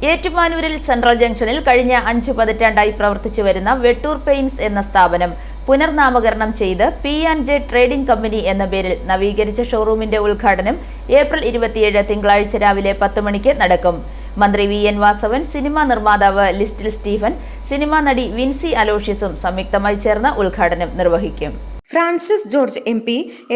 ഏറ്റുമാനൂരിൽ central ജംഗ്ഷനിൽ കഴിഞ്ഞ 5 പതിറ്റാണ്ടായി പ്രവർത്തിച്ചു വരുന്ന വെട്ടൂർ പെയിന്റ്സ് എന്ന സ്ഥാപനം പുനർനാമകരണം ചെയ്ത് P&J ട്രേഡിംഗ് കമ്പനി എന്ന പേരിൽ നവീകരിച്ച ഷോറൂമിന്റെ ഉദ്ഘാടനം ഏപ്രിൽ 27 തിങ്കളാഴ്ച രാവിലെ 10 മണിക്ക് നടക്കും. മന്ത്രി VN വാസവൻ, സിനിമാ നിർമ്മാതാവ് ലിസ്റ്റിൽ സ്റ്റീഫൻ, സിനിമാ നടി വിൻസി അലോഷ്യസും സംയുക്തമായി ചേർന്ന് ഉദ്ഘാടനം നിർവഹിക്കും. ഫ്രാൻസിസ് ജോർജ് MP,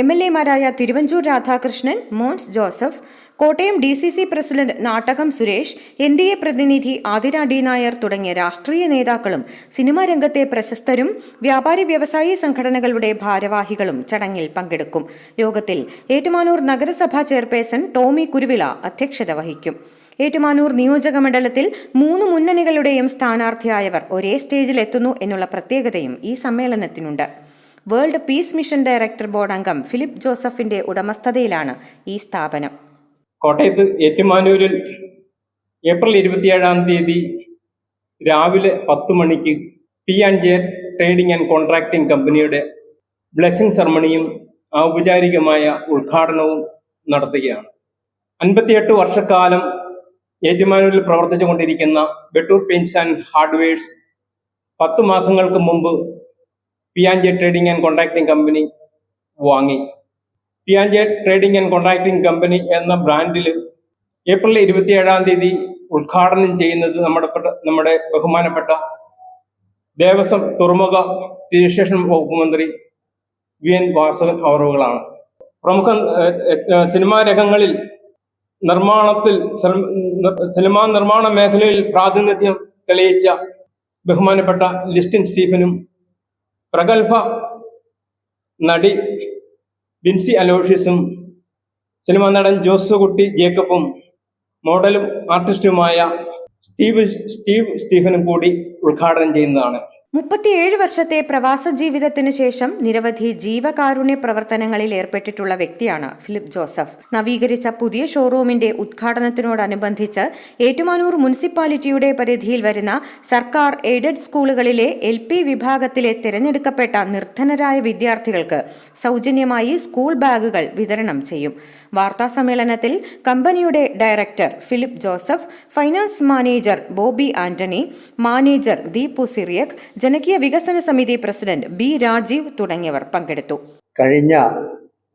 MLA-മാരായ Thiruvanchoor Radhakrishnan, Mons Joseph, Kottayam DCC president Nattakam Suresh, NDA പ്രതിനിധി ആതിര D. നായർ തുടങ്ങിയ രാഷ്ട്രീയ നേതാക്കളും സിനിമാ രംഗത്തെ പ്രശസ്തരും വ്യാപാരി വ്യവസായി സംഘടനകളുടെ ഭാരവാഹികളും ചടങ്ങിൽ പങ്കെടുക്കും. യോഗത്തിൽ ഏറ്റുമാനൂർ നഗരസഭാ ചെയർപേഴ്സൺ ടോമി കുരുവിള അധ്യക്ഷത വഹിക്കും. ഏറ്റുമാനൂർ നിയോജക മണ്ഡലത്തിൽ 3 മുന്നണികളുടെയും സ്ഥാനാർത്ഥിയായവർ ഒരേ സ്റ്റേജിൽ എത്തുന്നു എന്നുള്ള പ്രത്യേകതയും ഈ സമ്മേളനത്തിനുണ്ട്. World peace mission director board അംഗം ഫിലിപ്പ് ജോസഫിന്റെ ഉടമസ്ഥതയിലാണ് ഈ സ്ഥാപനം. കോട്ടയത്ത് ഏറ്റുമാനൂരിൽ ഏപ്രിൽ 27 രാവിലെ 10 മണിക്ക് P&J ട്രേഡിംഗ് ആൻഡ് കോൺട്രാക്ടിംഗ് കമ്പനിയുടെ ബ്ലെസ്സിംഗ് സെറമണിയും ഔപചാരികമായ ഉദ്ഘാടനവും നടത്തുകയാണ്. 58 വർഷക്കാലം ഏറ്റുമാനൂരിൽ പ്രവർത്തിച്ചു കൊണ്ടിരിക്കുന്ന വെട്ടൂർ പെയിന്റ്സ് ആൻഡ് ഹാർഡ്വെയർസ് 10 മാസങ്ങൾക്ക് മുമ്പ് P&J trading and contracting company വാങ്ങി. P&J trading and contracting company എന്ന ബ്രാൻഡിൽ ഏപ്രിൽ 27 ഉദ്ഘാടനം ചെയ്യുന്നത് നമ്മുടെ ബഹുമാനപ്പെട്ട ദേവസ്വം തുറമുഖ രജിസ്ട്രേഷൻ വകുപ്പ് മന്ത്രി VN വാസവൻ അവറുകളാണ്. പ്രമുഖ സിനിമാ രംഗങ്ങളിൽ സിനിമാ നിർമ്മാണ മേഖലയിൽ പ്രാതിനിധ്യം തെളിയിച്ച ബഹുമാനപ്പെട്ട ലിസ്റ്റിൻ സ്റ്റീഫനും, പ്രഗത്ഭ നടി വിൻസി അലോഷ്യസും, സിനിമാ നടൻ ജോസുകുട്ടി ജേക്കബും, മോഡലും ആർട്ടിസ്റ്റുമായ സ്റ്റീവ് സ്റ്റീഫനും കൂടി ഉദ്ഘാടനം ചെയ്യുന്നതാണ്. 37 വർഷത്തെ പ്രവാസ ജീവിതത്തിന് ശേഷം നിരവധി ജീവകാരുണ്യ പ്രവർത്തനങ്ങളിൽ ഏർപ്പെട്ടിട്ടുള്ള വ്യക്തിയാണ് ഫിലിപ്പ് ജോസഫ്. നവീകരിച്ച പുതിയ ഷോറൂമിന്റെ ഉദ്ഘാടനത്തിനോടനുബന്ധിച്ച് ഏറ്റുമാനൂർ മുനിസിപ്പാലിറ്റിയുടെ പരിധിയിൽ വരുന്ന സർക്കാർ എയ്ഡഡ് സ്കൂളുകളിലെ LP വിഭാഗത്തിലെ തിരഞ്ഞെടുക്കപ്പെട്ട നിർധനരായ വിദ്യാർത്ഥികൾക്ക് സൗജന്യമായി സ്കൂൾ ബാഗുകൾ വിതരണം ചെയ്യും. വാർത്താസമ്മേളനത്തിൽ കമ്പനിയുടെ director Philip Joseph, finance manager Bobby Antony, manager Deepu Cyriac, ജനകീയ വികസന സമിതി പ്രസിഡന്റ് B. രാജീവ് തുടങ്ങിയവർ പങ്കെടുത്തു. കഴിഞ്ഞ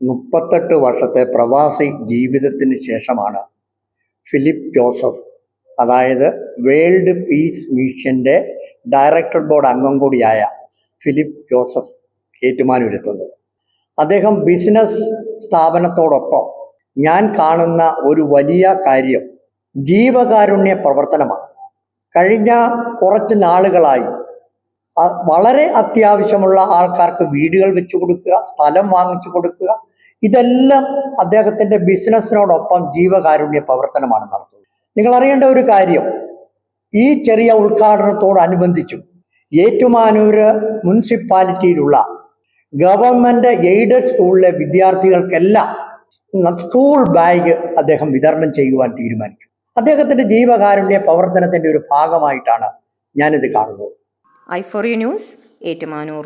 38 വർഷത്തെ പ്രവാസി ജീവിതത്തിന് ശേഷമാണ് ഫിലിപ്പ് ജോസഫ്, അതായത് വേൾഡ് പീസ് മിഷന്റെ ഡയറക്ടർ ബോർഡ് അംഗം കൂടിയായ ഫിലിപ്പ് ജോസഫ് ഏറ്റുമാനൂരെത്തുന്നത്. അദ്ദേഹം ബിസിനസ് സ്ഥാപനത്തോടൊപ്പം ഞാൻ കാണുന്ന ഒരു വലിയ കാര്യം ജീവകാരുണ്യ പ്രവർത്തനമാണ്. കഴിഞ്ഞ കുറച്ച് നാളുകളായി വളരെ അത്യാവശ്യമുള്ള ആൾക്കാർക്ക് വീടുകൾ വെച്ചു കൊടുക്കുക, സ്ഥലം വാങ്ങിച്ചു കൊടുക്കുക, ഇതെല്ലാം അദ്ദേഹത്തിന്റെ ബിസിനസ്സിനോടൊപ്പം ജീവകാരുണ്യ പ്രവർത്തനമാണ് നടത്തുന്നത്. നിങ്ങൾ അറിയേണ്ട ഒരു കാര്യം, ഈ ചെറിയ ഉദ്ഘാടനത്തോടനുബന്ധിച്ചും ഏറ്റുമാനൂര് മുനിസിപ്പാലിറ്റിയിലുള്ള ഗവൺമെന്റ് എയ്ഡഡ് സ്കൂളിലെ വിദ്യാർത്ഥികൾക്കെല്ലാം സ്കൂൾ ബാഗ് അദ്ദേഹം വിതരണം ചെയ്യുവാൻ തീരുമാനിച്ചു. അദ്ദേഹത്തിന്റെ ജീവകാരുണ്യ പ്രവർത്തനത്തിന്റെ ഒരു ഭാഗമായിട്ടാണ് ഞാനിത് കാണുന്നത്. i4u news, Ettumanoor.